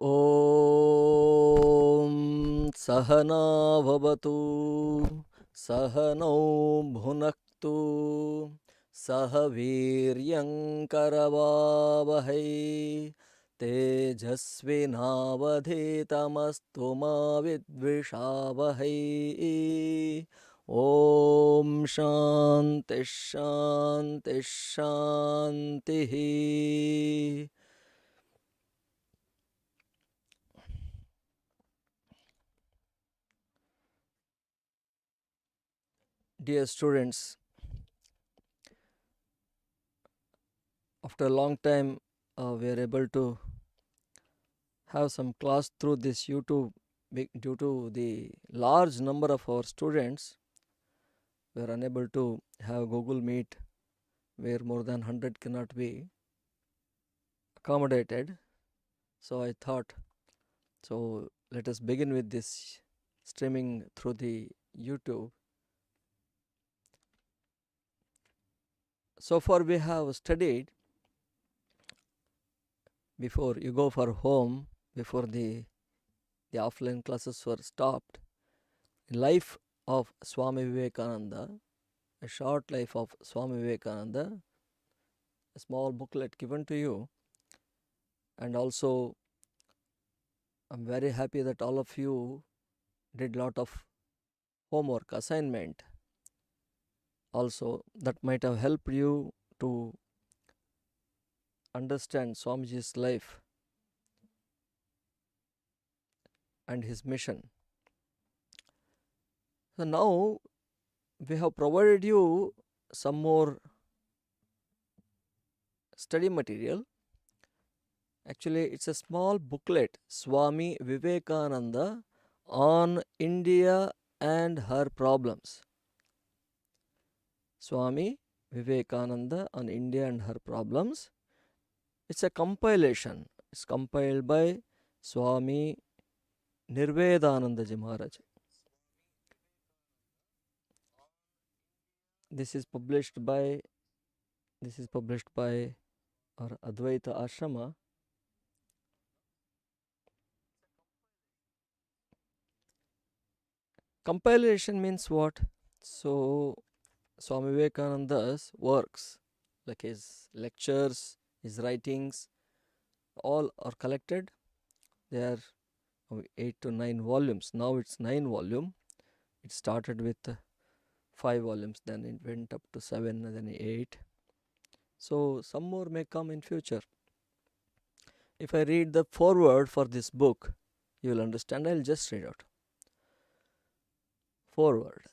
ॐ सहना भवतु सहनौ भुनक्तु सह वीर्यङ्करवावहै तेजस्विनावधीतमस्तु मा विद्विषावहै ॐ शान्तिः शान्तिः शान्तिः. Dear students, after a long time we are able to have some class through this YouTube. Due to the large number of our students, we are unable to have Google Meet where more than 100 cannot be accommodated. So I thought, so let us begin with this streaming through the YouTube. So far we have studied, before you go for home, before the offline classes were stopped, life of Swami Vivekananda, a short life of Swami Vivekananda, a small booklet given to you. And also I'm very happy that all of you did lot of homework assignment also, that might have helped you to understand Swamiji's life and his mission. So now we have provided you some more study material. Actually, it's a small booklet, Swami Vivekananda on India and her problems. Swami Vivekananda on India and her problems. It's a compilation. It's compiled by Swami Nirvedananda Ji Maharaj. This is published by our Advaita Ashrama. Compilation means what? So Swami Vivekananda's works, like his lectures, his writings, all are collected. They are 8 to 9 volumes. Now it's 9 volume. It started with 5 volumes, then it went up to 7, and then 8. So some more may come in future. If I read the foreword for this book, you will understand. I'll just read out. Foreword.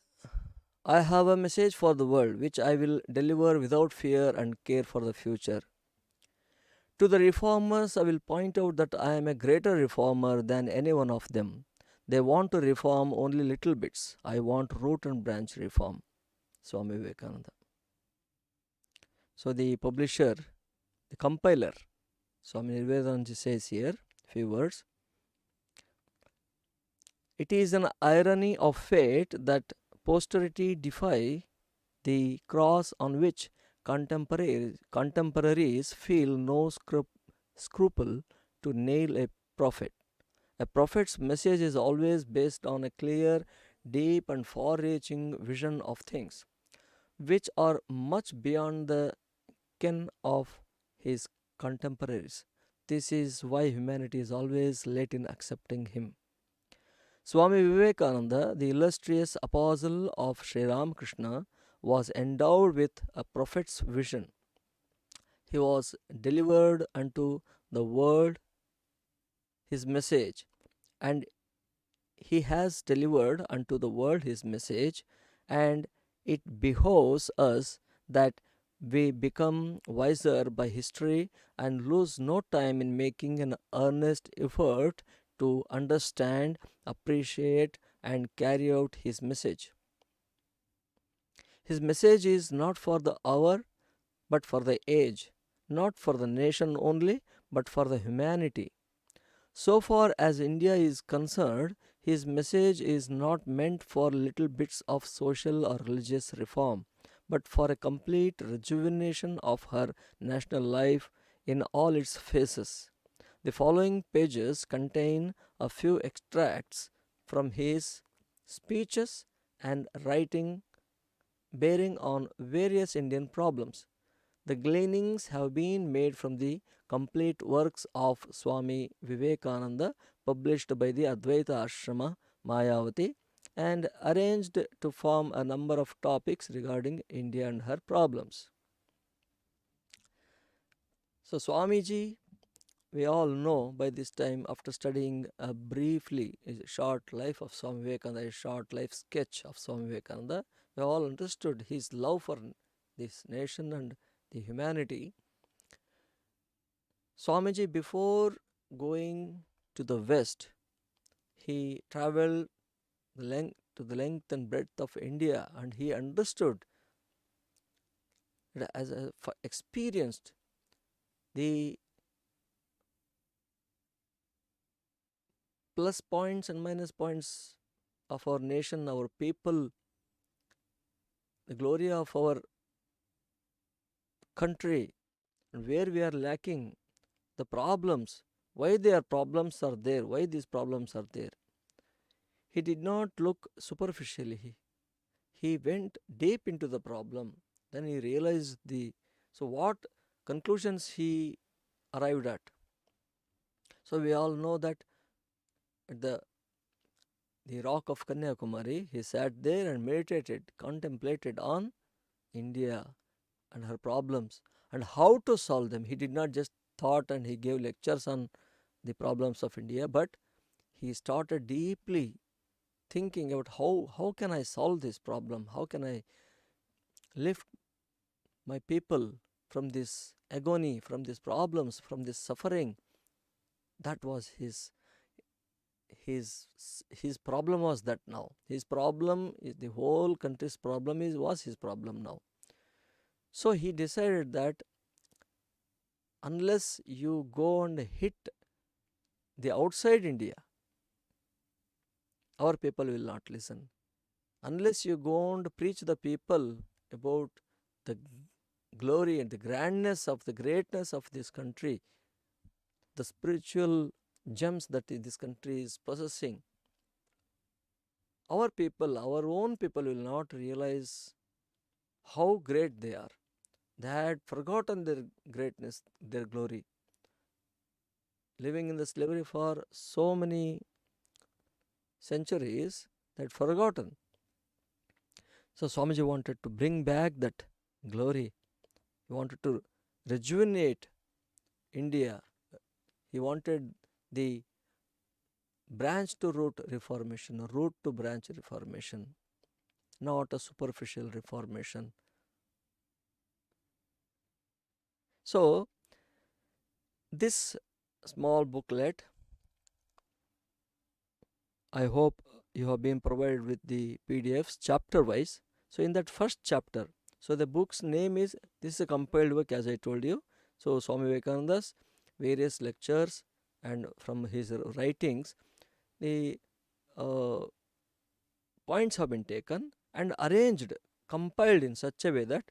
I have a message for the world which I will deliver without fear and care for the future. To the reformers, I will point out that I am a greater reformer than any one of them. They want to reform only little bits. I want root and branch reform. Swami Vivekananda. So the publisher, the compiler, Swami Nirvedananda says here, few words. It is an irony of fate that posterity defy the cross on which contemporaries feel no scruple to nail a prophet. A prophet's message is always based on a clear, deep and far-reaching vision of things, which are much beyond the ken of his contemporaries. This is why humanity is always late in accepting him. Swami Vivekananda, the illustrious apostle of Sri Ramakrishna, was endowed with a prophet's vision. He was delivered unto the world his message, and he has delivered unto the world his message, and it behoves us that we become wiser by history and lose no time in making an earnest effort to understand, appreciate, and carry out his message. His message is not for the hour, but for the age, not for the nation only, but for the humanity. So far as India is concerned, his message is not meant for little bits of social or religious reform, but for a complete rejuvenation of her national life in all its phases. The following pages contain a few extracts from his speeches and writing bearing on various Indian problems. The gleanings have been made from the complete works of Swami Vivekananda, published by the Advaita Ashrama, Mayavati, and arranged to form a number of topics regarding India and her problems. So, Swamiji, we all know by this time, after studying briefly a short life of Swami Vivekananda, a short life sketch of Swami Vivekananda, we all understood his love for this nation and the humanity. Swamiji, before going to the west, he traveled to the length and breadth of India, and he understood, experienced the plus points and minus points of our nation, our people, the glory of our country, and where we are lacking, the problems, why problems are there, why these problems are there. He did not look superficially. He went deep into the problem. Then he realized so what conclusions he arrived at. So we all know that at the rock of Kanyakumari, he sat there and meditated, contemplated on India and her problems and how to solve them. He did not just thought and he gave lectures on the problems of India, but he started deeply thinking about how can I solve this problem? How can I lift my people from this agony, from these problems, from this suffering? That was his problem was that now. His problem is the whole country's problem was his problem now. So he decided that unless you go and hit the outside India, our people will not listen. Unless you go and preach the people about the glory and the grandness of the greatness of this country, the spiritual gems that this country is possessing, our people, our own people will not realize how great they are. They had forgotten their greatness, their glory. Living in the slavery for so many centuries, they had forgotten. So Swamiji wanted to bring back that glory. He wanted to rejuvenate India. He wanted the branch to root reformation, or root to branch reformation, not a superficial reformation. So, this small booklet, I hope you have been provided with the PDFs chapter wise. So, in that first chapter, so the book's name is, this is a compiled work as I told you. So, Swami Vivekananda's various lectures and from his writings, the points have been taken and arranged, compiled in such a way that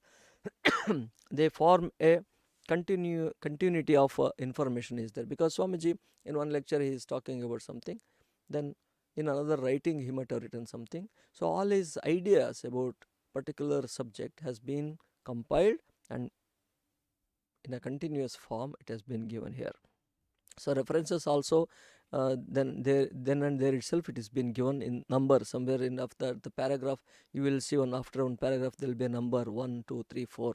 they form a continuity of information is there. Because Swamiji, in one lecture he is talking about something, then in another writing he might have written something. So all his ideas about particular subject has been compiled and in a continuous form it has been given here. So references also then and there itself it is been given in number. Somewhere in after the paragraph you will see after one paragraph there will be a number 1, 2, 3, 4.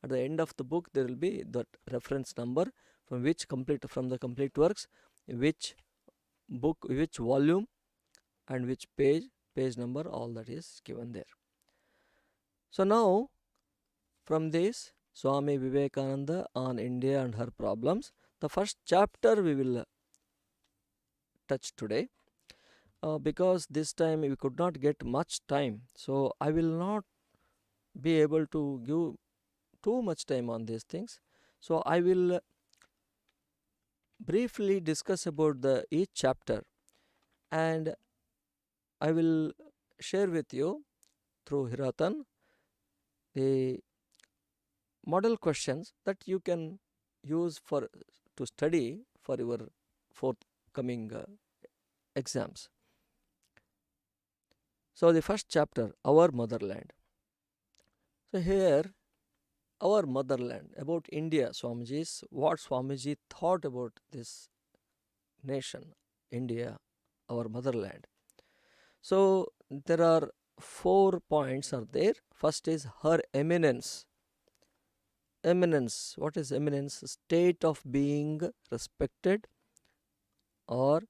At the end of the book there will be that reference number from the complete works, which book, which volume and which page number, all that is given there. So now from this Swami Vivekananda on India and her problems, the first chapter we will touch today. Because this time we could not get much time, so I will not be able to give too much time on these things. So I will briefly discuss about each chapter, and I will share with you through Hiratan the model questions that you can use to study for your forthcoming exams. So, the first chapter, Our Motherland. So, here, our motherland, about India, Swamiji's, what Swamiji thought about this nation, India, our motherland. So, there are 4 points are there. First is her eminence. Eminence. What is eminence? State of being respected or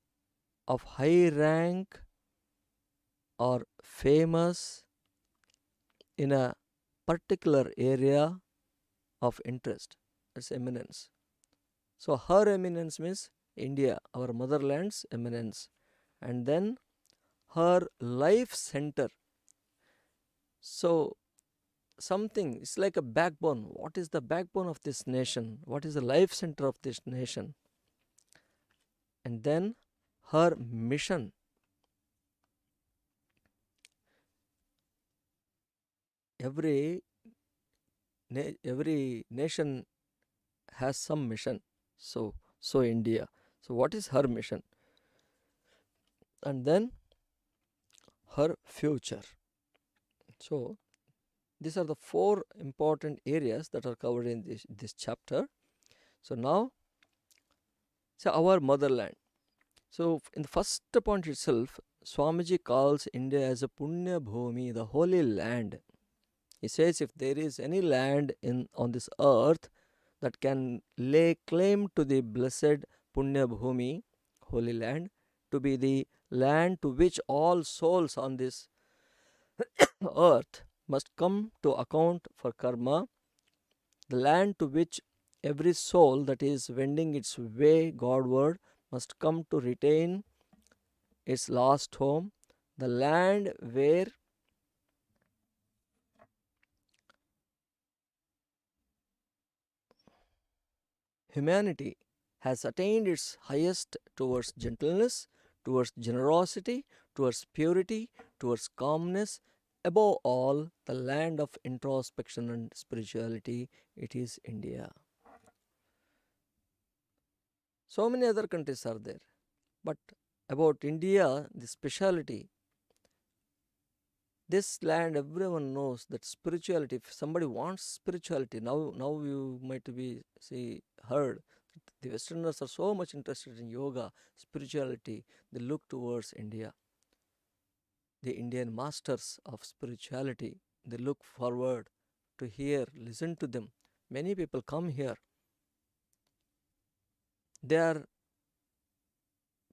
of high rank or famous in a particular area of interest. That's eminence. So her eminence means India, our motherland's eminence. And then her life center. So something, it's like a backbone. What is the backbone of this nation? What is the life center of this nation? And then her mission. Every nation has some mission. So India. So what is her mission? And then her future. So these are the 4 important areas that are covered in this chapter. So now, so our motherland. So in the first point itself, Swamiji calls India as a Punya Bhumi, the holy land. He says if there is any land on this earth that can lay claim to the blessed Punya Bhumi, holy land, to be the land to which all souls on this earth must come to account for karma, the land to which every soul that is wending its way Godward must come to retain its last home, the land where humanity has attained its highest towards gentleness, towards generosity, towards purity, towards calmness. Above all, the land of introspection and spirituality, it is India. So many other countries are there, but about India, the speciality, this land, everyone knows that spirituality, if somebody wants spirituality, now you might be heard the Westerners are so much interested in yoga, spirituality, they look towards India. The Indian masters of spirituality, they look forward to hear, listen to them. Many people come here. They are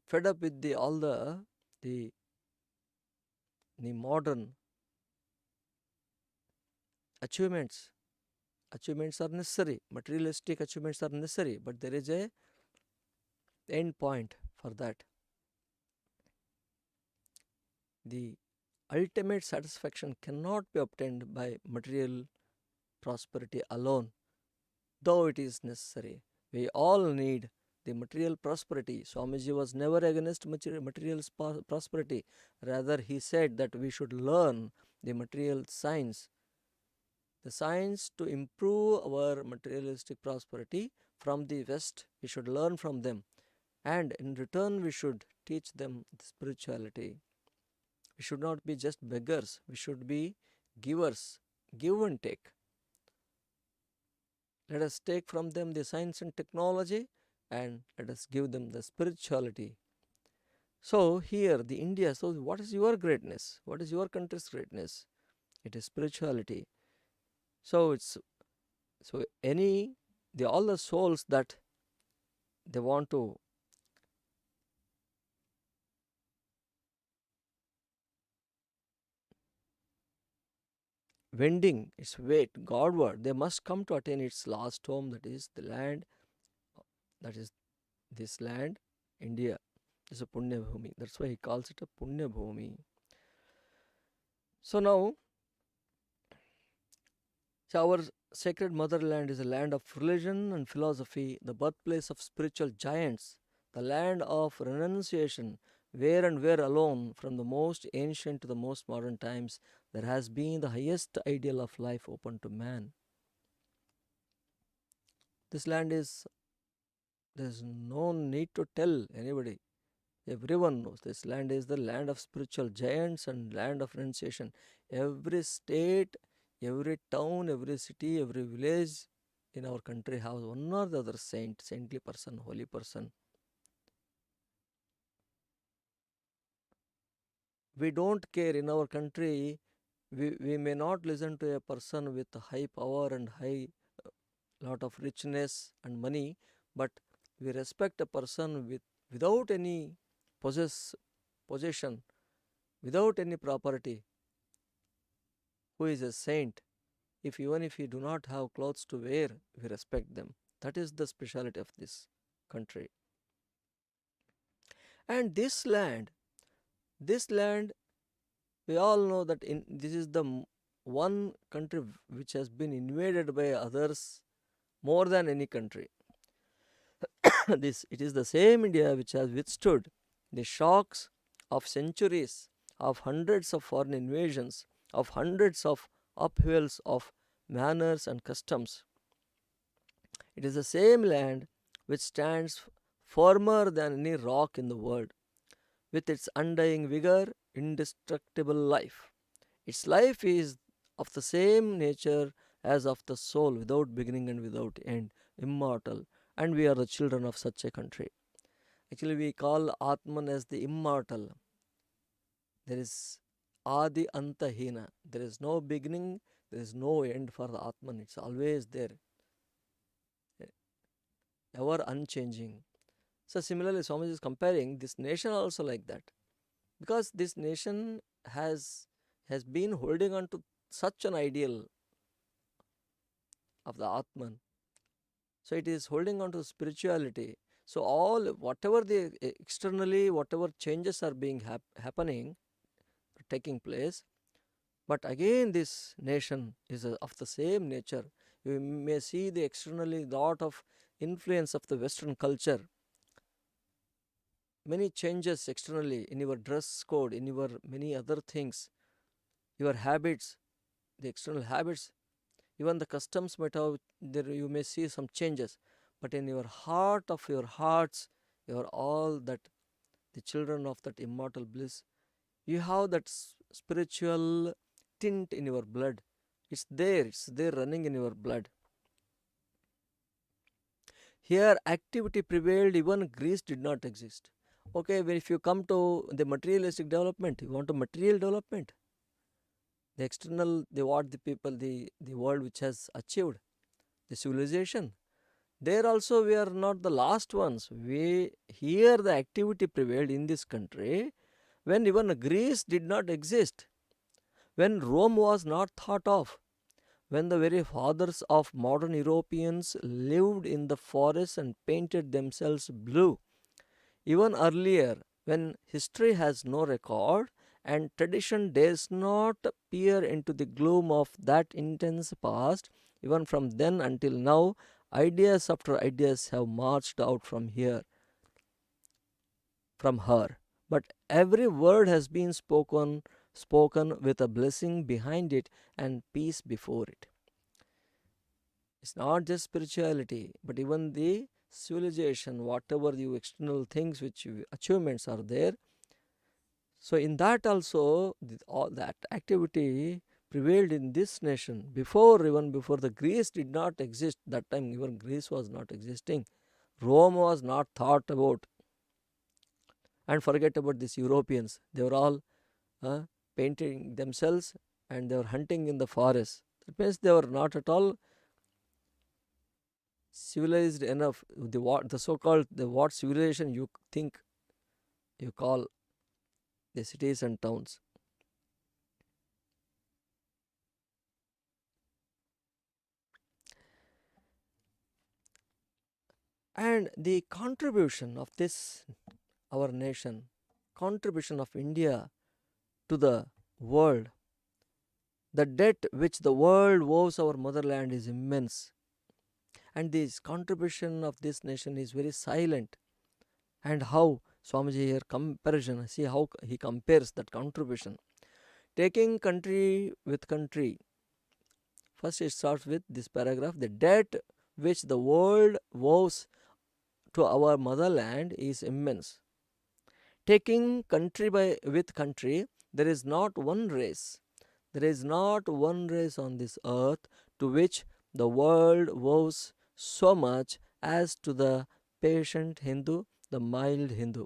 fed up with all the modern achievements. Achievements are necessary, materialistic achievements are necessary, but there is a end point for that. The ultimate satisfaction cannot be obtained by material prosperity alone, though it is necessary. We all need the material prosperity. Swamiji was never against material prosperity. Rather, he said that we should learn the material science, the science to improve our materialistic prosperity from the West. We should learn from them, and in return we should teach them the spirituality. We should not be just beggars, we should be givers, give and take. Let us take from them the science and technology and let us give them the spirituality. So here the India, so what is your greatness? What is your country's greatness? It is spirituality. So all the souls that they want to wending its way Godward, they must come to attain its last home, that is the land, that is this land, India. It's a Punya Bhumi. That's why he calls it a Punya Bhumi. So now, our sacred motherland is a land of religion and philosophy, the birthplace of spiritual giants, the land of renunciation, where and where alone, from the most ancient to the most modern times, there has been the highest ideal of life open to man. This land is There's no need to tell anybody. Everyone knows this land is the land of spiritual giants and land of renunciation. Every state, every town, every city, every village in our country has one or the other saint, saintly person, holy person. We don't care in our country. We may not listen to a person with high power and high lot of richness and money, but we respect a person without any possession, without any property, who is a saint. If even if we do not have clothes to wear, we respect them. That is the speciality of this country. And this land, we all know that this is the one country which has been invaded by others more than any country. This it is the same India which has withstood the shocks of centuries, of hundreds of foreign invasions, of hundreds of upheavals of manners and customs. It is the same land which stands firmer than any rock in the world, with its undying vigor, indestructible life. Its life is of the same nature as of the soul, without beginning and without end, immortal, and we are the children of such a country. Actually, we call Atman as the immortal. There is Adi Antahina. There is no beginning, there is no end for the Atman. It's always there, ever unchanging. So, similarly, Swamiji is comparing this nation also like that. Because this nation has been holding on to such an ideal of the Atman. So it is holding on to spirituality. So all whatever the externally whatever changes are being happening, taking place, but again this nation is of the same nature. You may see the externally lot of influence of the Western culture, many changes externally in your dress code, in your many other things, your habits, the external habits, even the customs might have, there you may see some changes, but in your heart of your hearts, you are all that the children of that immortal bliss. You have that spiritual tint in your blood. It's there running in your blood. Here activity prevailed, even Greece did not exist. Okay, when if you come to the materialistic development, you want a material development, the external, the what the people, the world which has achieved, the civilization. There also we are not the last ones. We here the activity prevailed in this country when even Greece did not exist, when Rome was not thought of, when the very fathers of modern Europeans lived in the forests and painted themselves blue. Even earlier, when history has no record and tradition dares not peer into the gloom of that intense past, even from then until now, ideas after ideas have marched out from here, from her. But every word has been spoken with a blessing behind it and peace before it. It's not just spirituality, but even the civilization, whatever the external things which achievements are there. So in that also, all that activity prevailed in this nation before, even before the Greece did not exist. That time even Greece was not existing. Rome was not thought about. And forget about these Europeans. They were all painting themselves and they were hunting in the forest. That means they were not at all civilized enough. The so-called the what civilization you think you call the cities and towns. And the contribution of this our nation, contribution of India to the world, the debt which the world owes our motherland is immense. And this contribution of this nation is very silent. And how Swamiji here comparison, see how he compares that contribution. Taking country with country. First it starts with this paragraph, the debt which the world owes to our motherland is immense. Taking country by with country, there is not one race. There is not one race on this earth to which the world vows so much as to the patient Hindu, the mild Hindu.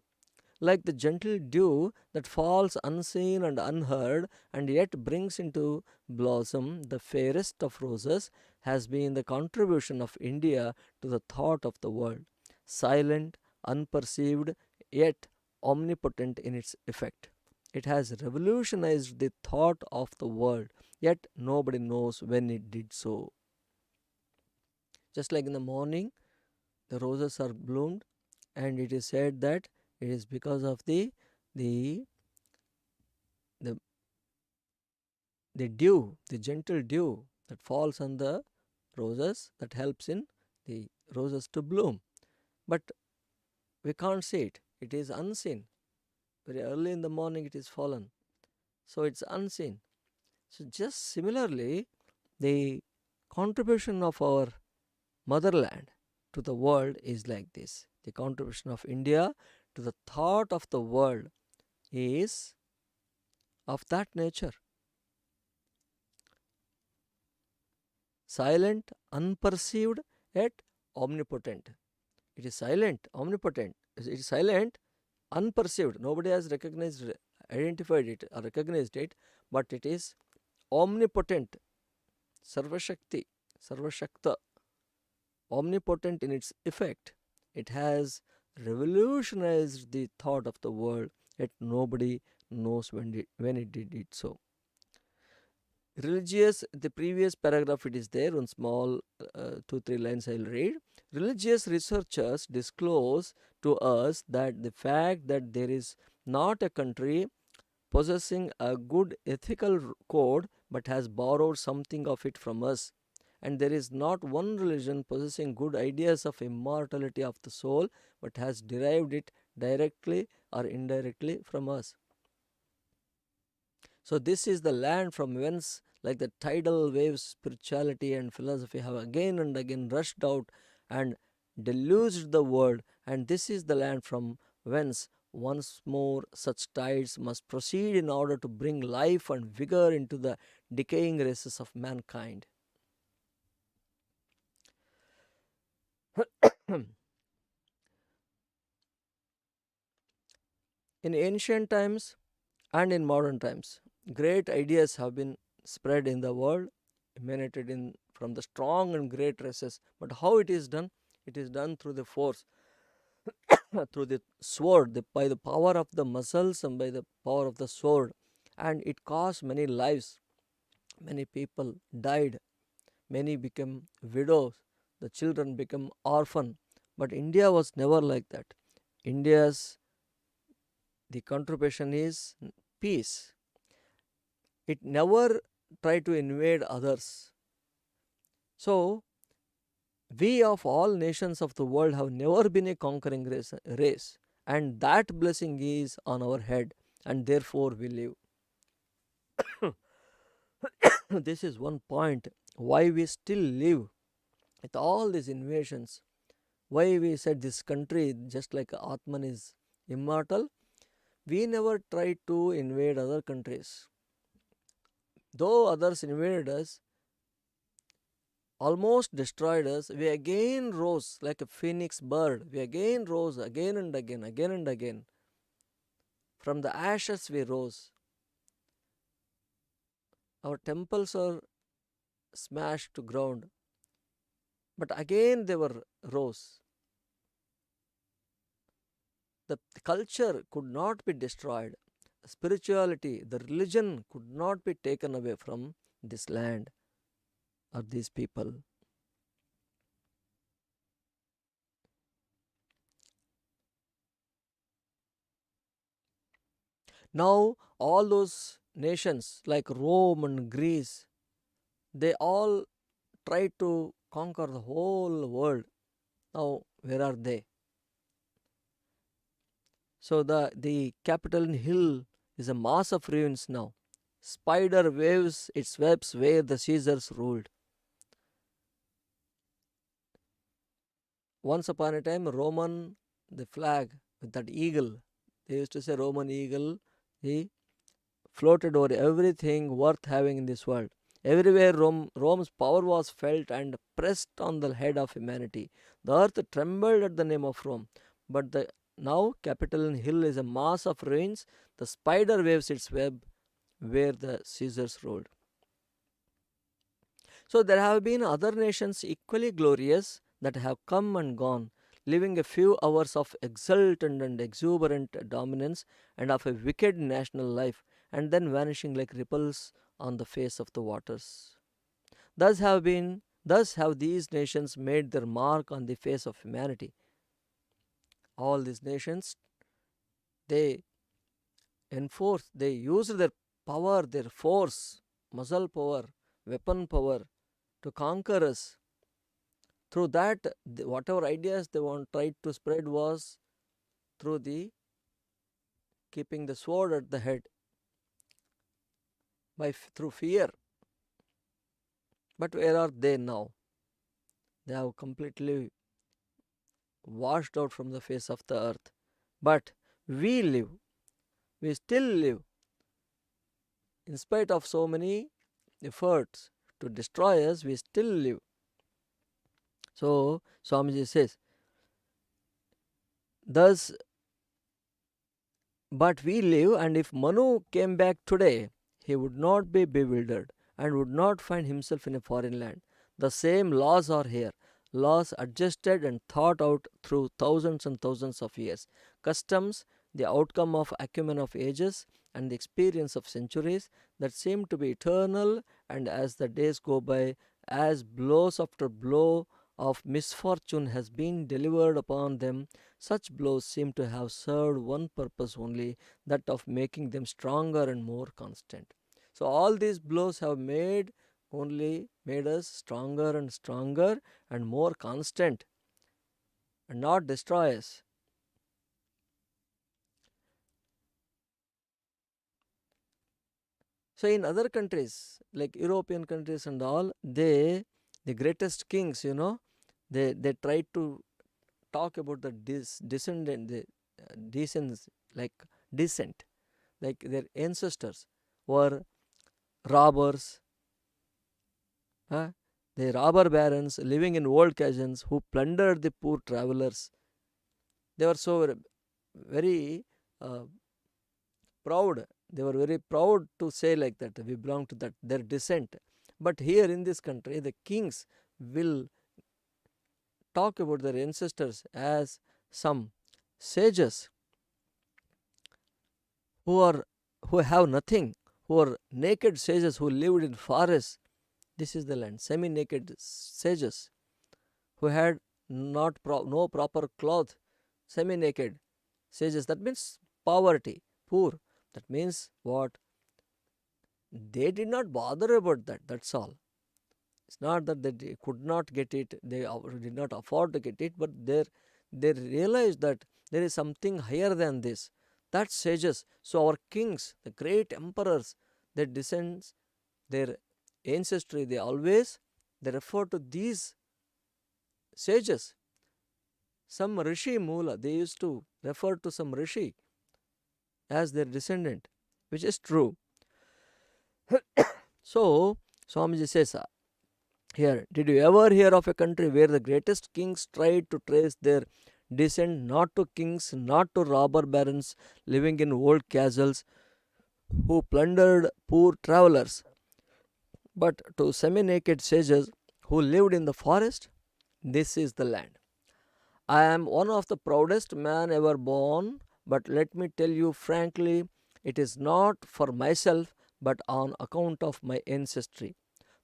Like the gentle dew that falls unseen and unheard and yet brings into blossom the fairest of roses, has been the contribution of India to the thought of the world. Silent, unperceived, yet omnipotent in its effect. It has revolutionized the thought of the world, yet nobody knows when it did so. Just like in the morning, the roses are bloomed, and it is said that it is because of the the the dew, the gentle dew that falls on the roses that helps in the roses to bloom. But we can't see it. It is unseen. Very early in the morning it is fallen. So it's unseen. So just similarly, the contribution of our motherland to the world is like this. The contribution of India to the thought of the world is of that nature. Silent, unperceived, yet omnipotent. It is silent, omnipotent. It is silent, unperceived. Nobody has recognized, identified it, or recognized it, but it is omnipotent. Sarvashakti, Sarvashakta, omnipotent in its effect. It has revolutionized the thought of the world, yet nobody knows when it did it so. Religious, the previous paragraph it is there, one small 2-3 lines I'll read. Religious researchers disclose to us that the fact that there is not a country possessing a good ethical code but has borrowed something of it from us, and there is not one religion possessing good ideas of immortality of the soul but has derived it directly or indirectly from us. So this is the land from whence, like the tidal waves, spirituality and philosophy have again and again rushed out and deluged the world, and this is the land from whence once more such tides must proceed in order to bring life and vigor into the decaying races of mankind. In ancient times and in modern times, great ideas have been spread in the world, emanated in from the strong and great races. But how it is done? It is done through the force, through the sword, by the power of the muscles and by the power of the sword. And it cost many lives. Many people died. Many became widows. The children became orphan. But India was never like that. India's the contribution is peace. It never tried to invade others. So, we of all nations of the world have never been a conquering race, and that blessing is on our head, and therefore we live. This is one point why we still live with all these invasions. Why we said this country, just like Atman is immortal, we never tried to invade other countries. Though others invaded us, almost destroyed us, we again rose like a phoenix bird. We again rose again and again, again and again. From the ashes we rose. Our temples are smashed to ground, but again they were rose. The culture could not be destroyed. Spirituality, the religion could not be taken away from this land or these people. Now, all those nations like Rome and Greece, they all tried to conquer the whole world. Now, where are they? So, the Capitol Hill is a mass of ruins now. Spider waves its webs where the Caesars ruled. Once upon a time, Roman, the flag with that eagle, they used to say Roman eagle, he floated over everything worth having in this world. Everywhere Rome's power was felt and pressed on the head of humanity. The earth trembled at the name of Rome. But the now Capitol Hill is a mass of ruins. The spider waves its web where the Caesars ruled. So there have been other nations equally glorious that have come and gone, living a few hours of exultant and exuberant dominance and of a wicked national life, and then vanishing like ripples on the face of the waters. Thus have these nations made their mark on the face of humanity. All these nations, they they used their power, their force, muscle power, weapon power to conquer us. Through that, whatever ideas they tried to spread was through the keeping the sword at the head through fear. But where are they now? They have completely washed out from the face of the earth. But we live, we still live, in spite of so many efforts to destroy us, we still live. So Swamiji says, thus, but we live, and if Manu came back today, he would not be bewildered and would not find himself in a foreign land. The same laws are here, laws adjusted and thought out through thousands and thousands of years. Customs, the outcome of acumen of ages and the experience of centuries that seem to be eternal, and as the days go by, as blows after blow of misfortune has been delivered upon them, such blows seem to have served one purpose only, that of making them stronger and more constant. So all these blows have made us stronger and stronger and more constant, and not destroy us. So in other countries, like European countries and all, the greatest kings, they try to talk about the descendant, the descents, like descent, like their ancestors were robbers, the robber barons living in old castles who plundered the poor travelers. They were so very uh, proud. They were very proud to say like that, we belong to that, their descent. But here in this country, the kings will talk about their ancestors as some sages who have nothing, who are naked sages who lived in forests. This is the land, semi-naked sages who had no proper cloth, semi-naked sages. That means poverty, poor. That means what? They did not bother about that. That's all. It's not that they could not get it, they did not afford to get it, but they realized that there is something higher than this. That's sages. So our kings, the great emperors, their descendants, their ancestry, they refer to these sages. Some Rishi Mula, they used to refer to some Rishi as their descendant, which is true. So Swamiji says here, did you ever hear of a country where the greatest kings tried to trace their descent not to kings, not to robber barons living in old castles who plundered poor travelers, but to semi-naked sages who lived in the forest? This is the land. I am one of the proudest men ever born, but let me tell you frankly, it is not for myself, but on account of my ancestry.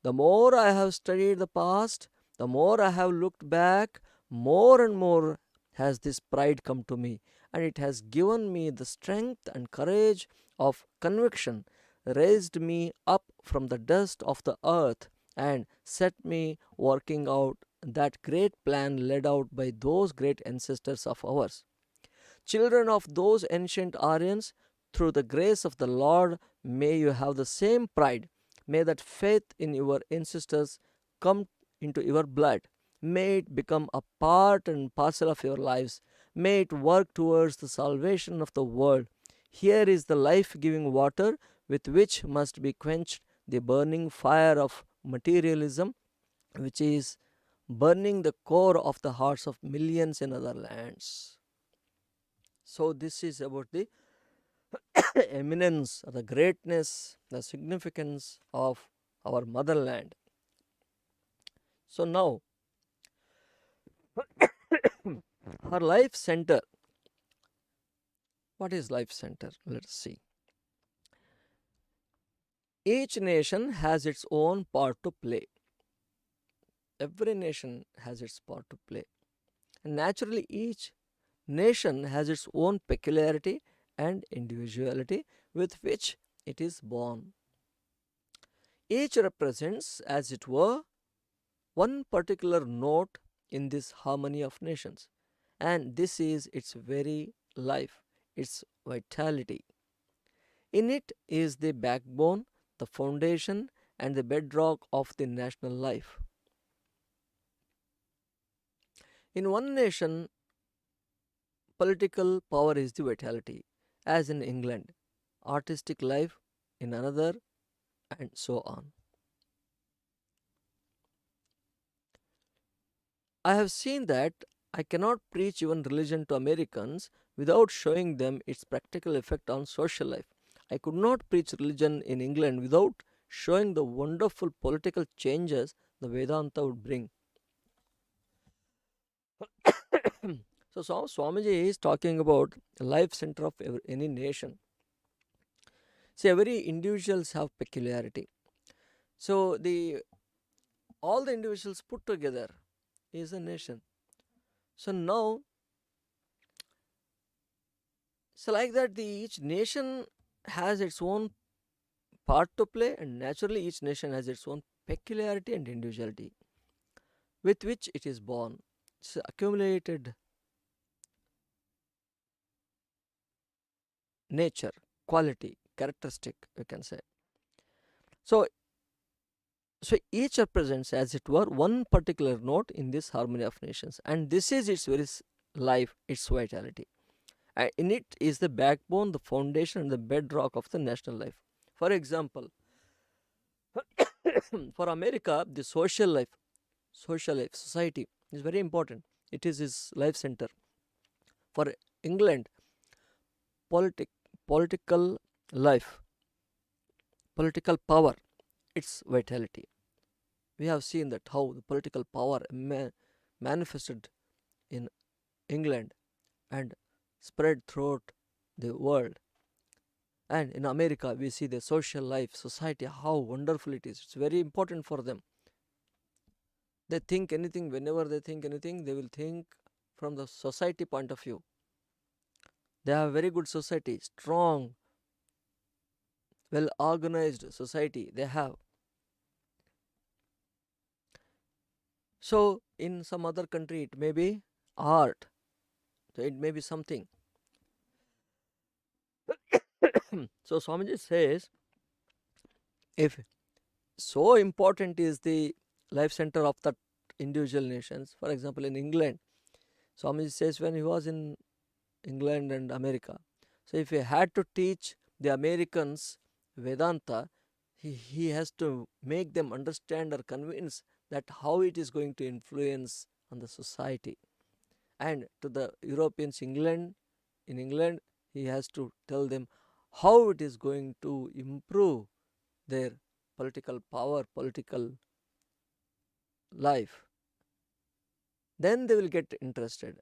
The more I have studied the past, the more I have looked back, more and more has this pride come to me, and it has given me the strength and courage of conviction, raised me up from the dust of the earth, and set me working out that great plan led out by those great ancestors of ours. Children of those ancient Aryans, through the grace of the Lord, may you have the same pride. May that faith in your ancestors come into your blood. May it become a part and parcel of your lives. May it work towards the salvation of the world. Here is the life giving water with which must be quenched the burning fire of materialism, which is burning the core of the hearts of millions in other lands. So, this is about the eminence, the greatness, the significance of our motherland. So, now her life center. What is life center? Let's see. Each nation has its own part to play. Every nation has its part to play. And naturally, each nation has its own peculiarity and individuality with which it is born. Each represents, as it were, one particular note in this harmony of nations, and this is its very life, its vitality. In it is the backbone, the foundation, and the bedrock of the national life. In one nation, political power is the vitality, as in England, artistic life in another, and so on. I have seen that I cannot preach even religion to Americans without showing them its practical effect on social life. I could not preach religion in England without showing the wonderful political changes the Vedanta would bring. So Swamiji is talking about life center of any nation. See, every individuals have peculiarity. So the all the individuals put together is a nation. So now, so like that, each nation has its own part to play, and naturally, each nation has its own peculiarity and individuality with which it is born. It's accumulated nature, quality, characteristic, we can say. So, so each represents, as it were, one particular note in this harmony of nations, and this is its very life, its vitality. And in it is the backbone, the foundation, and the bedrock of the national life. For example, for America, the social life, society is very important. It is his life center. For England, politic, political life, political power, its vitality. We have seen that how the political power manifested in England and spread throughout the world. And in America, we see the social life, society, how wonderful it is. It's very important for them. They think anything, whenever they think anything, they will think from the society point of view. They have very good society, strong, well organized society they have. So, in some other country, it may be art, so it may be something. So, Swamiji says, if so important is the life center of that individual nations, for example, in England, Swamiji says when he was in England and America, so if he had to teach the Americans Vedanta, he has to make them understand or convince that how it is going to influence on the society. And to the Europeans, in England, he has to tell them how it is going to improve their political power, political life. Then they will get interested.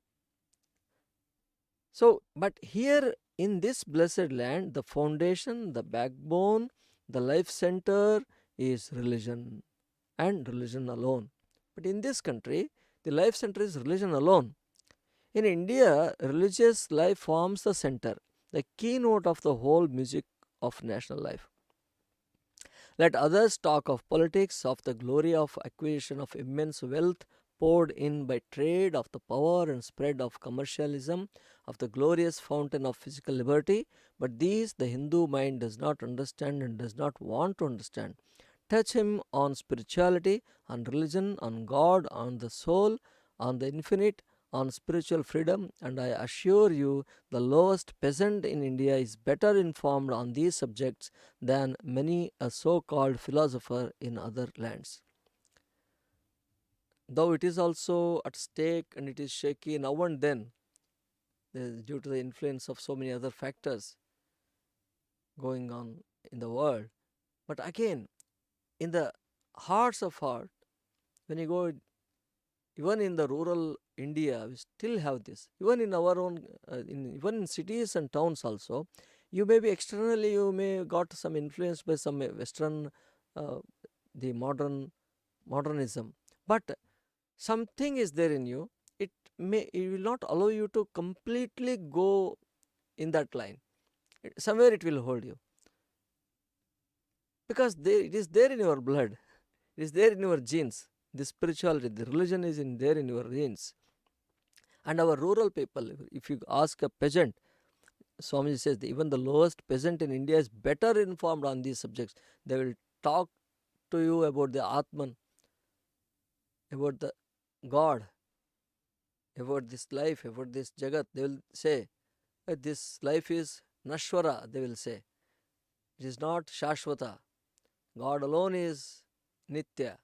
So, but here in this blessed land, the foundation, the backbone, the life center is religion and religion alone. But in this country, the life center is religion alone. In India, religious life forms the center, the keynote of the whole music of national life. Let others talk of politics, of the glory of acquisition of immense wealth poured in by trade, of the power and spread of commercialism, of the glorious fountain of physical liberty, but these the Hindu mind does not understand and does not want to understand. touch him on spirituality, on religion, on God, on the soul, on the infinite, on spiritual freedom, and I assure you the lowest peasant in India is better informed on these subjects than many a so called philosopher in other lands. Though it is also at stake and it is shaky now and then due to the influence of so many other factors going on in the world. But again, in the hearts of heart, when you go even in the rural India, we still have this. Even in our own, even in cities and towns also, you may be externally, you may got some influence by some Western, uh, the modernism, but something is there in you. It will not allow you to completely go in that line. Somewhere it will hold you because it is there in your blood. It is there in your genes. The spirituality, the religion is in there in your genes. And our rural people, if you ask a peasant, Swamiji says that even the lowest peasant in India is better informed on these subjects. They will talk to you about the Atman, about the God, about this life, about this Jagat. They will say, this life is Nashwara, they will say. It is not Shashwata. God alone is Nitya.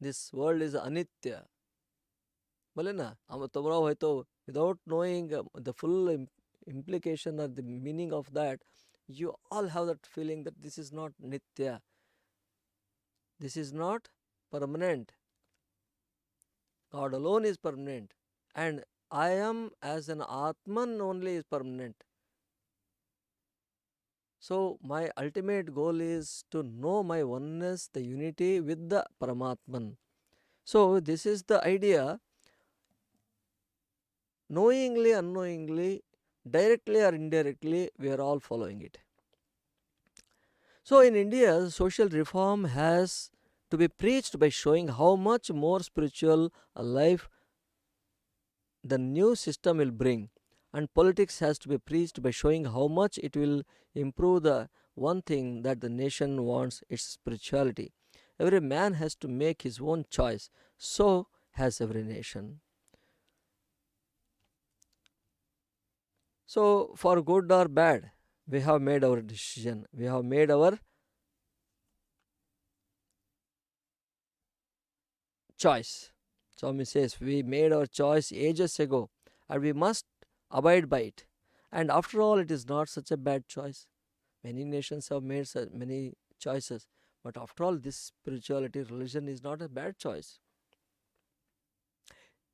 This world is Anitya. बोले ना हम तुम्हारा है तो without knowing the full implication or the meaning of that, you all have that feeling that this is not nitya, this is not permanent. God alone is permanent, and I am as an Atman only is permanent. So my ultimate goal is to know my oneness, the unity with the Paramatman. So this is the idea. Knowingly, unknowingly, directly or indirectly, we are all following it. So in India, social reform has to be preached by showing how much more spiritual a life the new system will bring. And politics has to be preached by showing how much it will improve the one thing that the nation wants, its spirituality. Every man has to make his own choice. So has every nation. So for good or bad, we have made our decision. We have made our choice. Swami says, we made our choice ages ago and we must abide by it. And after all, it is not such a bad choice. Many nations have made such many choices, but after all, this spirituality, religion is not a bad choice.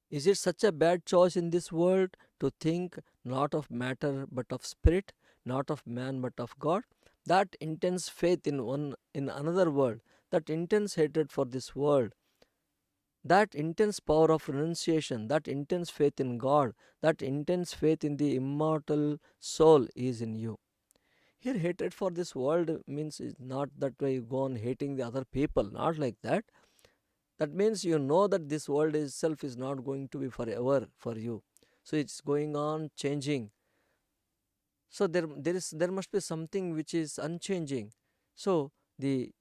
Is it such a bad choice in this world to think not of matter but of spirit, not of man but of God? That intense faith in another world, that intense hatred for this world, that intense power of renunciation, that intense faith in God, that intense faith in the immortal soul is in you. Here, hatred for this world means is not that way you go on hating the other people, not like that. That means you know that this world itself is not going to be forever for you. So it's going on changing. So there must be something which is unchanging. So the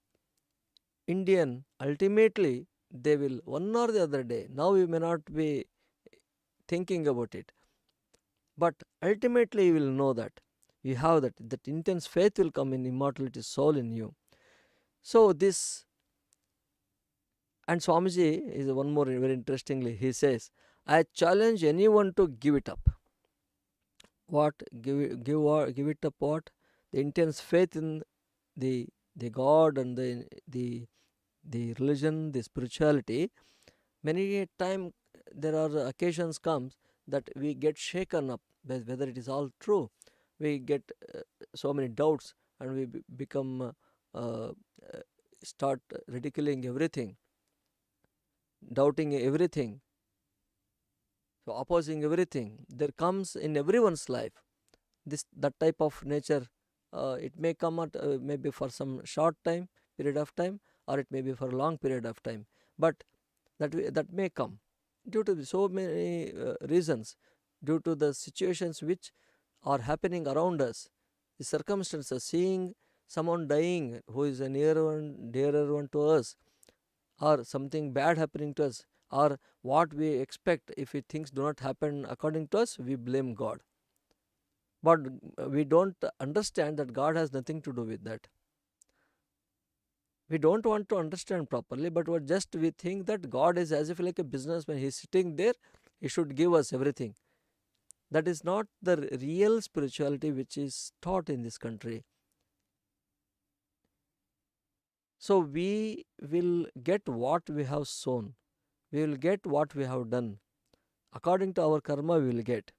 Indian ultimately they will one or the other day. Now you may not be thinking about it, but ultimately you will know that you have that intense faith will come in immortality soul in you. So this, and Swamiji is one more very interestingly he says, I challenge anyone to give it up. What give it up? What? The intense faith in the God and the religion, the spirituality. Many a time there are occasions comes that we get shaken up whether it is all true. We get so many doubts and we become uh, start ridiculing everything, doubting everything, so opposing everything. There comes in everyone's life this that type of nature. It may come at maybe for some short time period of time, or it may be for a long period of time, but that may come due to so many reasons, due to the situations which are happening around us, the circumstances, seeing someone dying who is a near one, dearer one to us, or something bad happening to us, or what we expect, if things do not happen according to us, we blame God. But we don't understand that God has nothing to do with that. We don't want to understand properly, but we think that God is as if like a businessman. He's sitting there, he should give us everything. That is not the real spirituality which is taught in this country. So we will get what we have sown, we will get what we have done. According to our karma, we will get.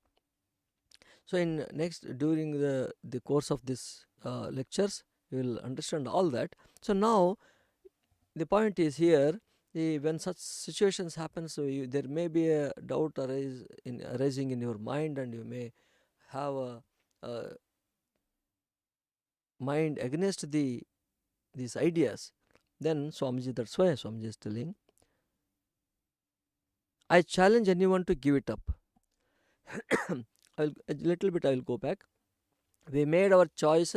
So in next, during the course of this lectures, we will understand all that. So now the point is here, when such situations happen, so there may be a doubt arising in your mind, and you may have a mind against these ideas. Then Swamiji, that's why Swamiji is telling, I challenge anyone to give it up. A little bit I will go back. We made our choice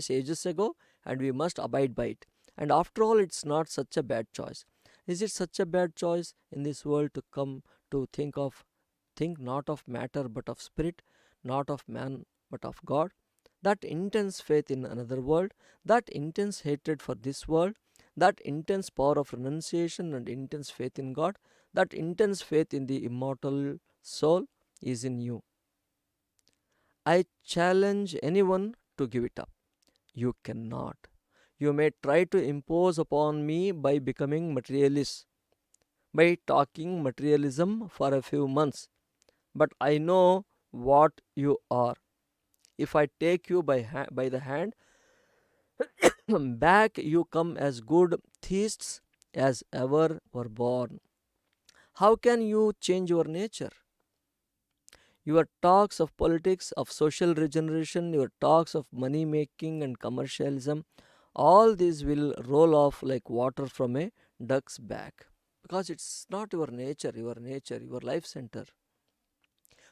ages ago, and we must abide by it. And after all, it's not such a bad choice. Is it such a bad choice in this world to come to think not of matter but of spirit, not of man but of God? That intense faith in another world, that intense hatred for this world, that intense power of renunciation and intense faith in God, that intense faith in the immortal soul is in you. I challenge anyone to give it up. You cannot. You may try to impose upon me by becoming materialist, by talking materialism for a few months, but I know what you are. If I take you by the hand, back you come as good theists as ever were born. How can you change your nature? Your talks of politics, of social regeneration, your talks of money making and commercialism, all these will roll off like water from a duck's back, because it's not your nature, your life center.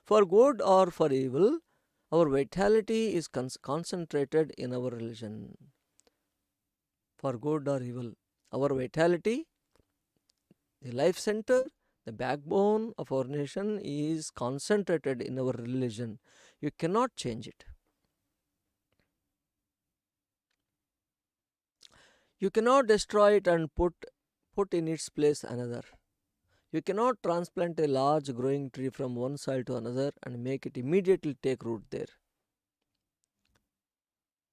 For good or for evil, our vitality is concentrated in our religion. For good or evil, our vitality, the life center, the backbone of our nation is concentrated in our religion. You cannot change it. You cannot destroy it and put in its place another. You cannot transplant a large growing tree from one soil to another and make it immediately take root there.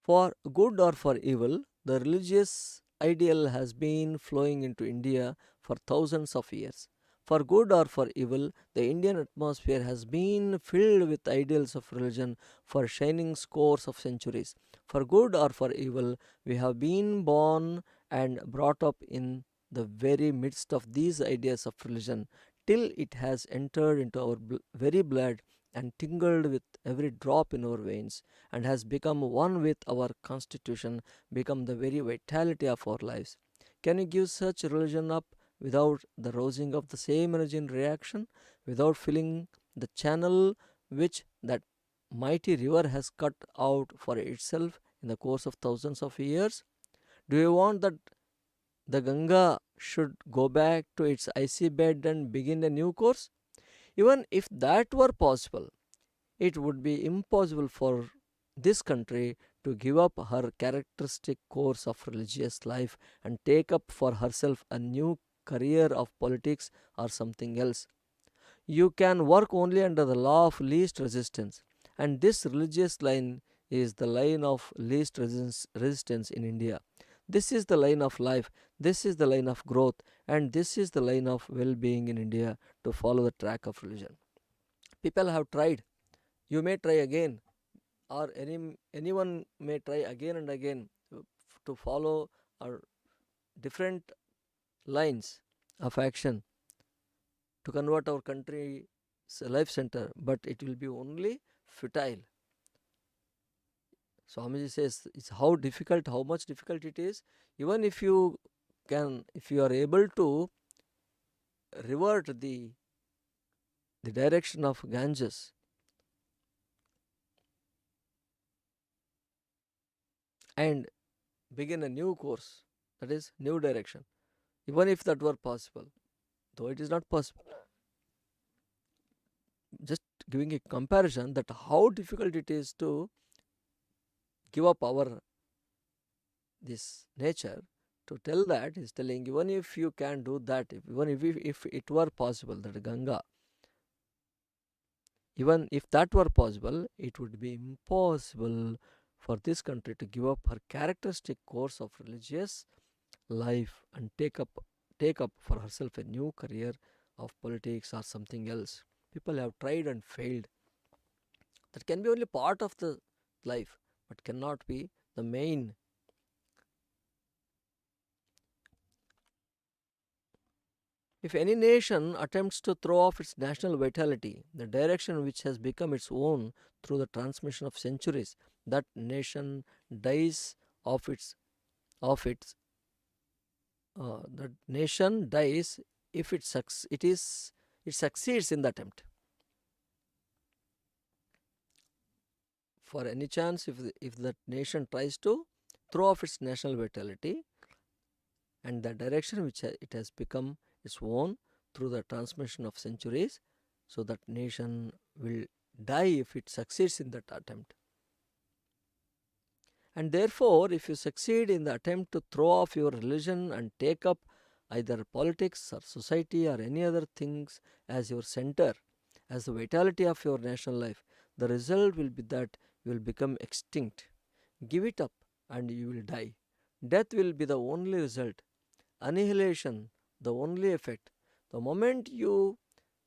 For good or for evil, the religious ideal has been flowing into India for thousands of years. For good or for evil, the Indian atmosphere has been filled with ideals of religion for shining scores of centuries. For good or for evil, we have been born and brought up in the very midst of these ideas of religion, till it has entered into our very blood and tingled with every drop in our veins, and has become one with our constitution, become the very vitality of our lives. Can you give such religion up without the rousing of the same energy in reaction, without filling the channel which that mighty river has cut out for itself in the course of thousands of years? Do you want that the Ganga should go back to its icy bed and begin a new course? Even if that were possible, it would be impossible for this country to give up her characteristic course of religious life and take up for herself a new career of politics or something else. You can work only under the law of least resistance, and this religious line is the line of least resistance in India. This is the line of life, this is the line of growth, and this is the line of well being in India, to follow the track of religion. People have tried. You may try again, or anyone may try again and again to follow our different lines of action to convert our country's life center, but it will be only futile. Swamiji says it's how much difficult it is. Even if you if you are able to revert the direction of Ganges and begin a new course, that is, new direction, even if that were possible, though it is not possible. Just giving a comparison that how difficult it is to give up our this nature. To tell that is telling, even if you can do that, even if it were possible that Ganga, even if that were possible, it would be impossible for this country to give up her characteristic course of religious life and take up for herself a new career of politics or something else. People have tried and failed. That can be only part of the life, but cannot be the main. If any nation attempts to throw off its national vitality, the direction which has become its own through the transmission of centuries, that nation dies of its that nation dies if it succeeds in the attempt. For any chance, if that nation tries to throw off its national vitality and the direction which it has become its own through the transmission of centuries, so that nation will die if it succeeds in that attempt. And therefore, if you succeed in the attempt to throw off your religion and take up either politics or society or any other things as your center, as the vitality of your national life, the result will be that you will become extinct. Give it up and you will die. Death will be the only result, annihilation the only effect. The moment you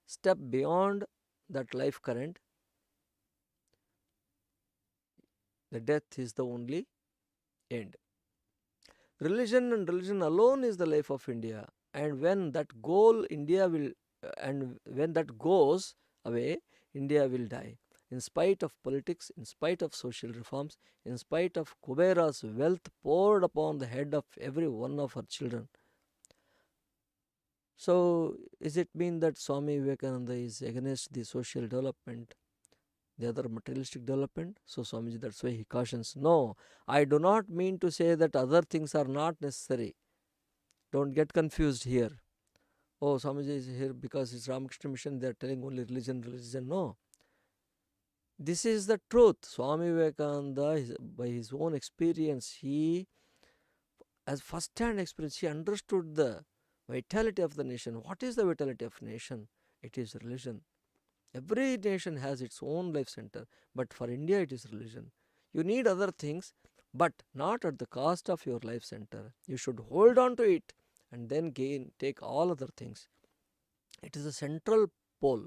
step beyond that life current, the death is the only end. Religion and religion alone is the life of India. And when that goal India will and when that goes away, India will die. In spite of politics, in spite of social reforms, in spite of Kubera's wealth poured upon the head of every one of her children. So, is it mean that Swami Vivekananda is against the social development, the other materialistic development? So, Swamiji, that's why he cautions. No, I do not mean to say that other things are not necessary. Don't get confused here. Oh, Swamiji is here because it's Ramakrishna Mission, they are telling only religion, religion. No. This is the truth. Swami Vivekananda, by his own experience, he, as first-hand experience, he understood the vitality of the nation. What is the vitality of nation? It is religion. Every nation has its own life center, but for India it is religion. You need other things, but not at the cost of your life center. You should hold on to it and then take all other things. It is a central pole.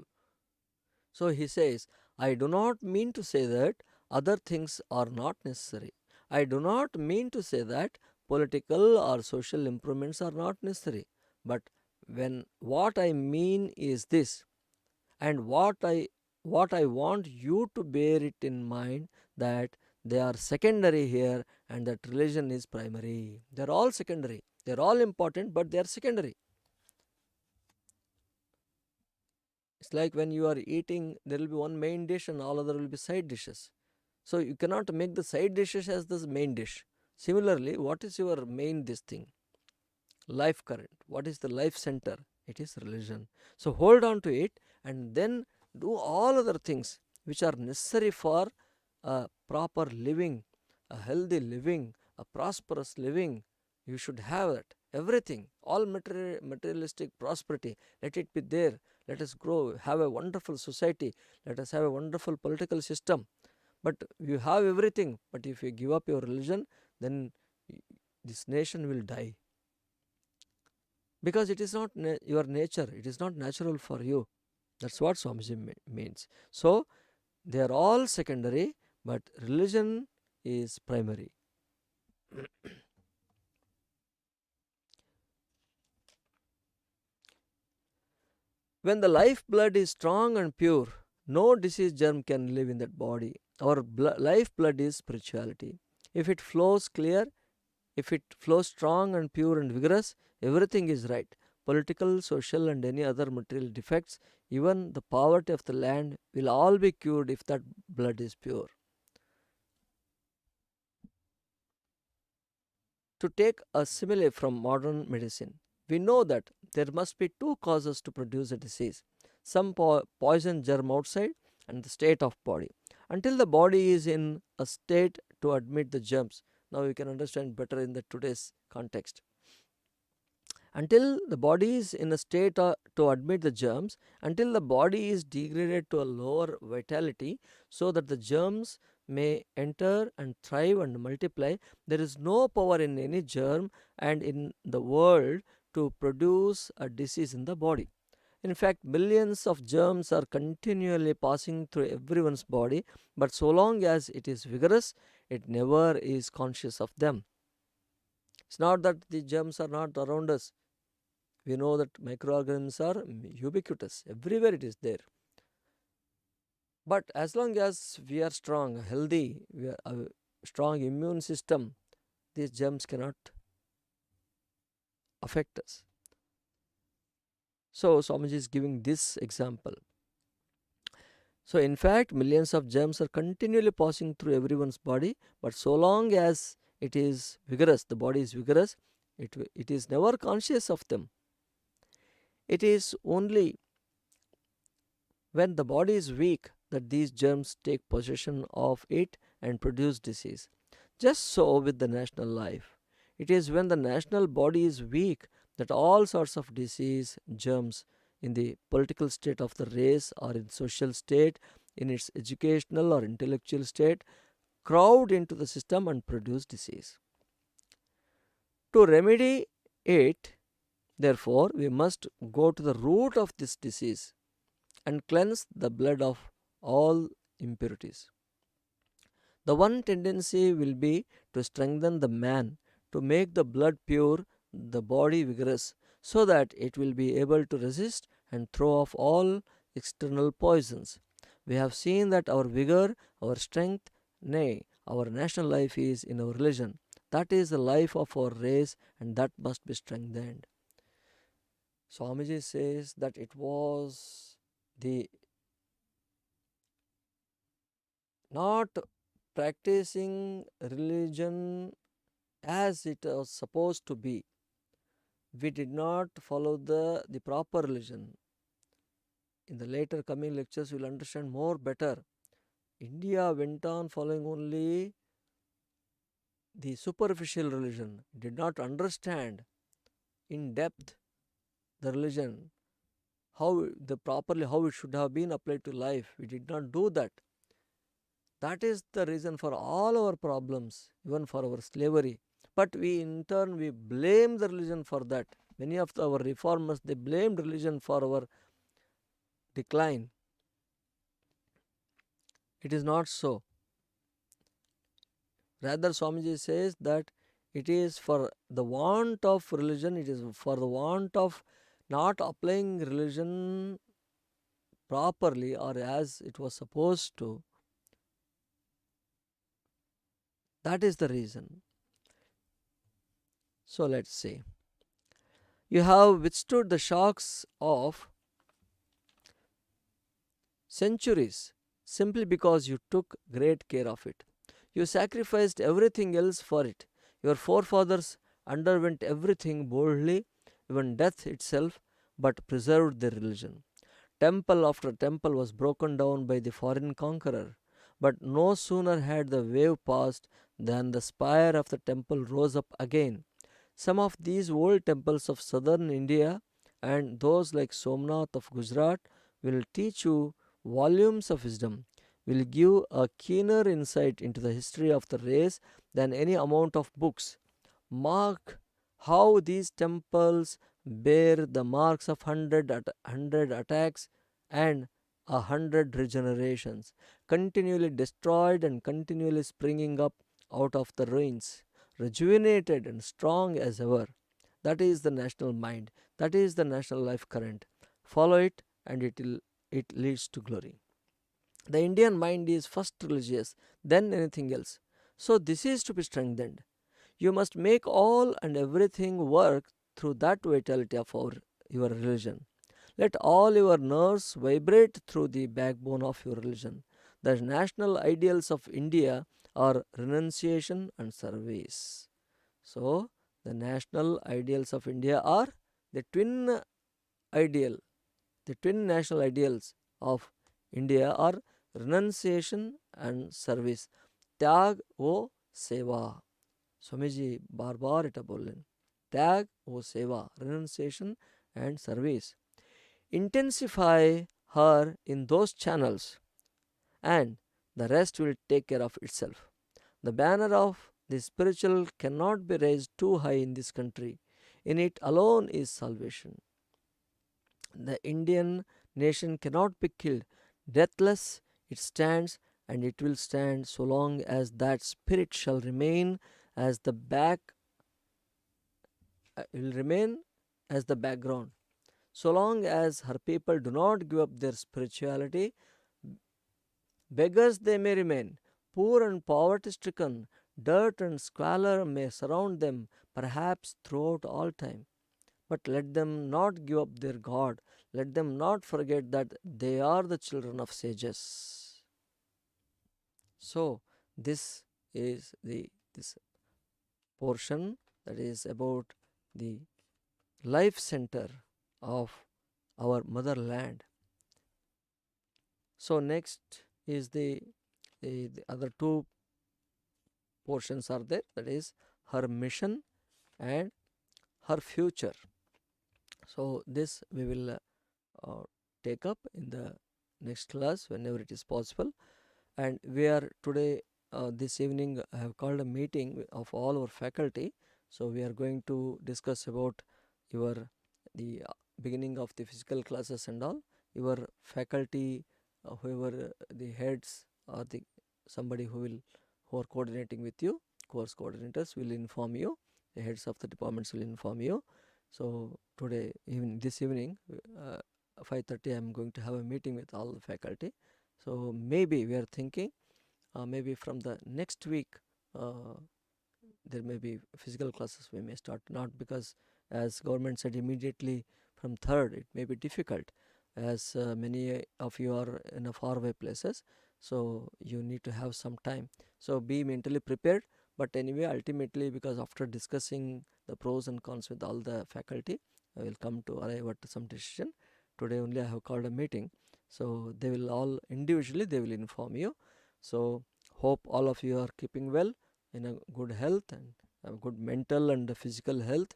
So he says, I do not mean to say that other things are not necessary. I do not mean to say that political or social improvements are not necessary. But when what I mean is this, and what I want you to bear it in mind, that they are secondary here and that religion is primary. They are all secondary. They are all important, but they are secondary. It's like when you are eating, there will be one main dish and all other will be side dishes. So you cannot make the side dishes as the main dish. Similarly, what is your main this thing? Life current. What is the life center? It is religion. So hold on to it and then do all other things which are necessary for a proper living, a healthy living, a prosperous living. You should have that. Everything, all materialistic prosperity, let it be there. Let us grow, have a wonderful society. Let us have a wonderful political system. But you have everything. But if you give up your religion, then this nation will die. Because it is not your nature. It is not natural for you. That's what Swamiji means. So, they are all secondary, but religion is primary. When the lifeblood is strong and pure, no disease germ can live in that body. Our lifeblood is spirituality. If it flows clear, if it flows strong and pure and vigorous, everything is right. Political, social, and any other material defects, even the poverty of the land, will all be cured if that blood is pure. To take a simile from modern medicine, we know that there must be two causes to produce a disease, some poison germ outside and the state of body. Until the body is in a state to admit the germs, now you can understand better in the today's context. Until the body is in a state to admit the germs, until the body is degraded to a lower vitality so that the germs may enter and thrive and multiply, there is no power in any germ and in the world to produce a disease in the body. In fact, millions of germs are continually passing through everyone's body, but so long as it is vigorous, it never is conscious of them. It's not that the germs are not around us. We know that microorganisms are ubiquitous, everywhere it is there. But as long as we are strong, healthy, we are a strong immune system, these germs cannot affect us. So Swamiji is giving this example. So in fact, millions of germs are continually passing through everyone's body, but so long as it is vigorous, the body is vigorous, it is never conscious of them. It is only when the body is weak that these germs take possession of it and produce disease. Just so with the national life. It is when the national body is weak that all sorts of disease germs in the political state of the race or in social state, in its educational or intellectual state, crowd into the system and produce disease. To remedy it, therefore, we must go to the root of this disease and cleanse the blood of all impurities. The one tendency will be to strengthen the man, to make the blood pure, the body vigorous, so that it will be able to resist and throw off all external poisons. We have seen that our vigor, our strength, nay, our national life is in our religion. That is the life of our race, and that must be strengthened. Swamiji says that it was the not practicing religion as it was supposed to be. We did not follow the proper religion. In the later coming lectures, you will understand more better. India went on following only the superficial religion, did not understand in depth the religion, how it should have been applied to life. We did not do that. That is the reason for all our problems, even for our slavery. But we in turn we blame the religion for that. Many of our reformers, they blamed religion for our decline. It is not so. Rather, Swamiji says that it is for the want of religion, it is for the want of not applying religion properly or as it was supposed to. That is the reason. So let's see. You have withstood the shocks of centuries simply because you took great care of it. You sacrificed everything else for it. Your forefathers underwent everything boldly, even death itself, but preserved their religion. Temple after temple was broken down by the foreign conqueror, but no sooner had the wave passed than the spire of the temple rose up again. Some of these old temples of southern India and those like Somnath of Gujarat will teach you volumes of wisdom, will give a keener insight into the history of the race than any amount of books. Mark how these temples bear the marks of hundred attacks and 100 regenerations, continually destroyed and continually springing up out of the ruins, rejuvenated and strong as ever. That is the national mind. That is the national life current. Follow it and it leads to glory. The Indian mind is first religious, then anything else. So this is to be strengthened. You must make all and everything work through that vitality of your religion. Let all your nerves vibrate through the backbone of your religion. The national ideals of India are renunciation and service. So, the national ideals of India are the twin ideal. The twin national ideals of India are renunciation and service. त्याग वो सेवा. स्वामी जी बार बार এটা বললেন, त्याग वो सेवा, renunciation and service. Intensify her in those channels, and the rest will take care of itself. The banner of the spiritual cannot be raised too high in this country. In it alone is salvation. The Indian nation cannot be killed. Deathless it stands, and it will stand so long as that spirit shall remain as the will remain as the background. So long as her people do not give up their spirituality, beggars they may remain, poor and poverty stricken, dirt and squalor may surround them, perhaps throughout all time. But let them not give up their God. Let them not forget that they are the children of sages. So, this is this portion that is about the life center of our motherland. So, next is the other two portions are there, that is her mission and her future. So, this we will take up in the next class whenever it is possible. And we are today, this evening, I have called a meeting of all our faculty. So, we are going to discuss about the beginning of the physical classes and all. Your faculty, whoever the heads or the somebody who are coordinating with you, course coordinators will inform you. The heads of the departments will inform you. So today, even this evening, 5:30, I am going to have a meeting with all the faculty. So maybe we are thinking, maybe from the next week, there may be physical classes we may start, not because as government said immediately from 3rd it may be difficult, as many of you are in a faraway places, so you need to have some time. So be mentally prepared. But anyway, ultimately, because after discussing the pros and cons with all the faculty, I will come to arrive at some decision. Today only I have called a meeting, so they will all individually they will inform you. So hope all of you are keeping well, in a good health and a good mental and physical health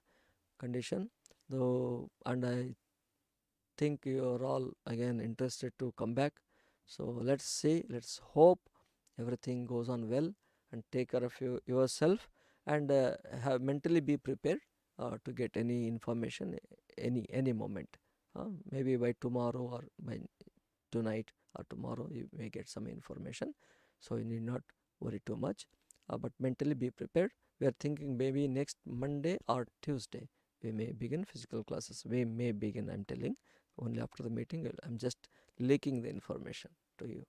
condition. Though, and I think you are all again interested to come back. So let's see, let's hope everything goes on well, and take care of yourself, and have mentally be prepared to get any information any moment. Maybe by tomorrow or by tonight or tomorrow you may get some information, so you need not worry too much, but mentally be prepared. We are thinking maybe next Monday or Tuesday we may begin physical classes. We may begin, I'm telling, only after the meeting. I'm just leaking the information to you.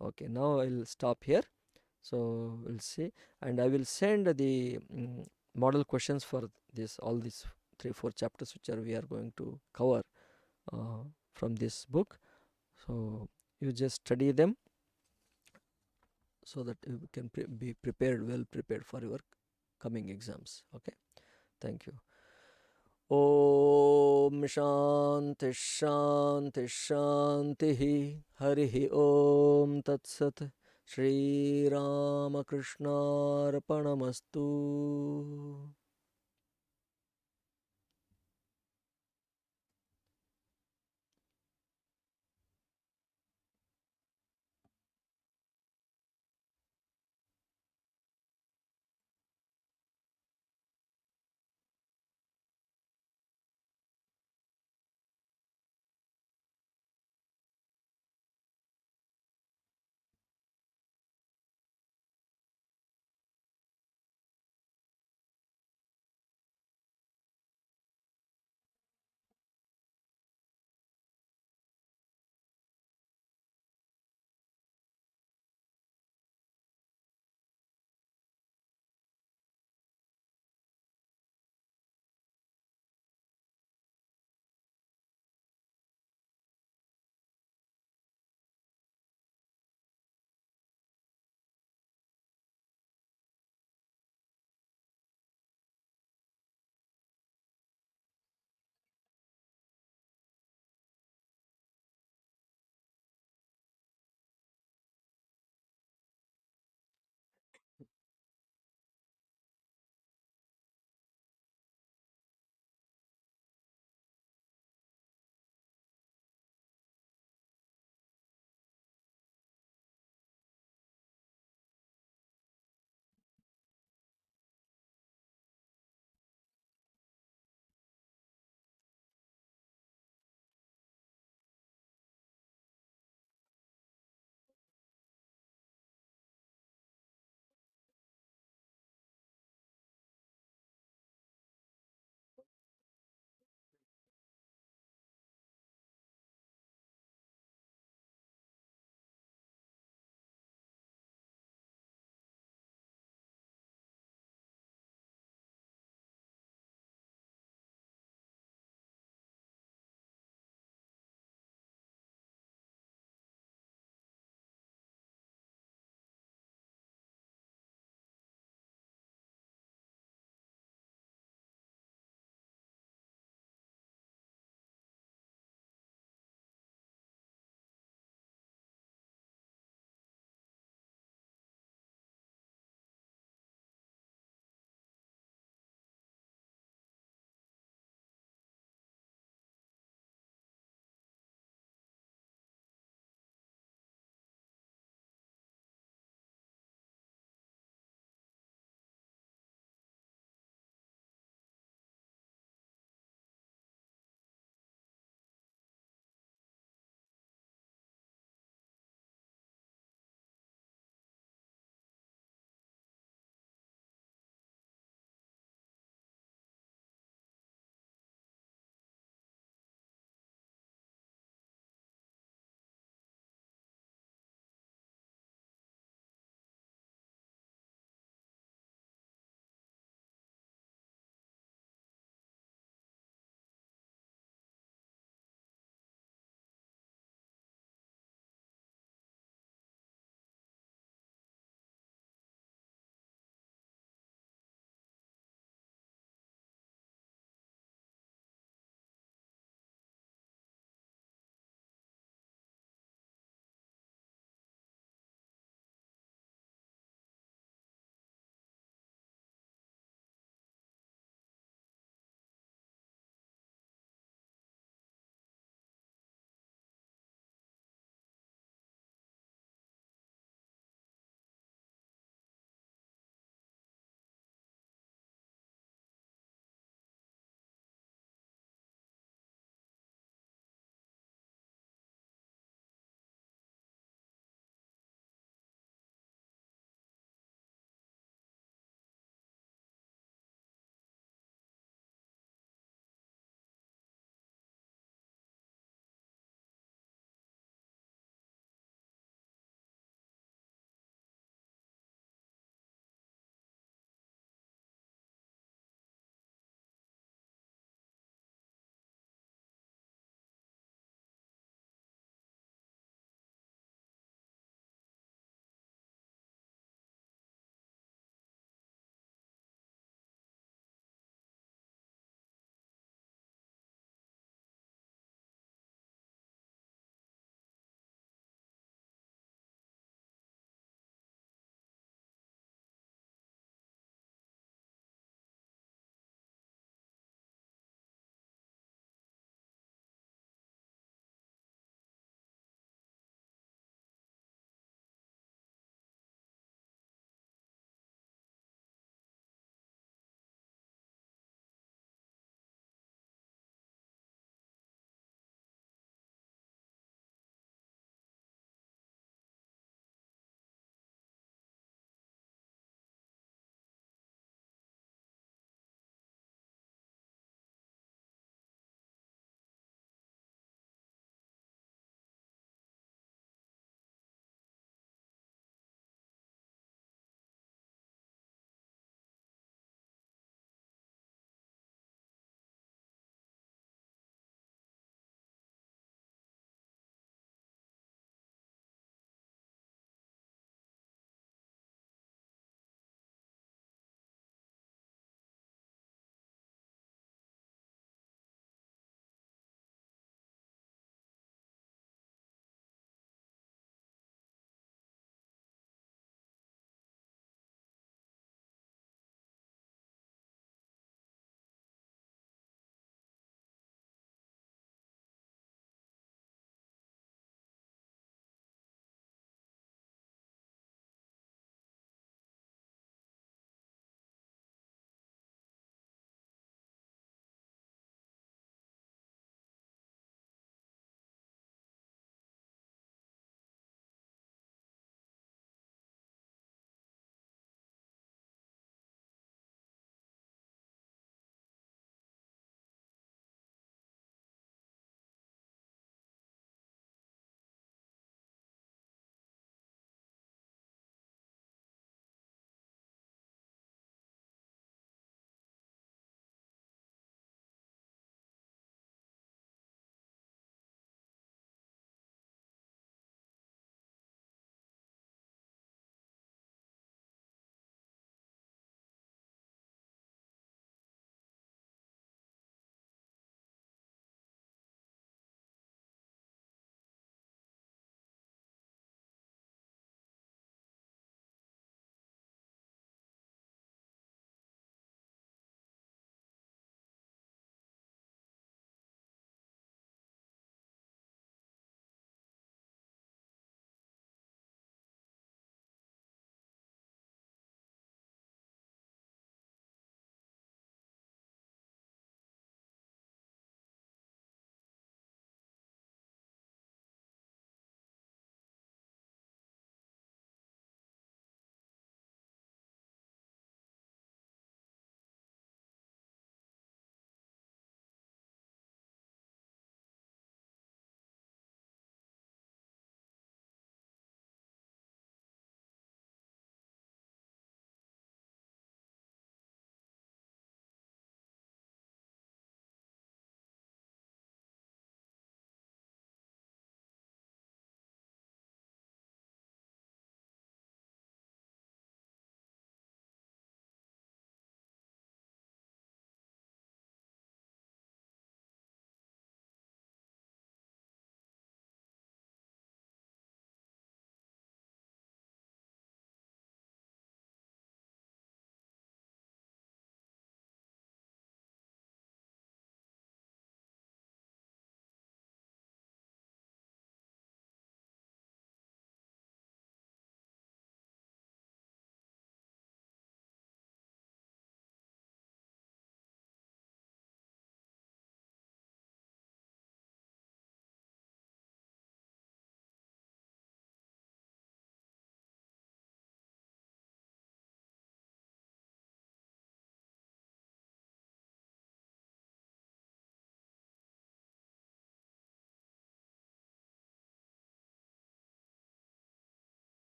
Okay, now I'll stop here. So we'll see, and I will send the model questions for all these 3-4 chapters which we are going to cover from this book. So you just study them so that you can be prepared, well prepared for your coming exams. Okay, thank you. Om Shanti Shanti Shanti Hari Om Tat Sat. Shri Ramakrishna Arpanamastu.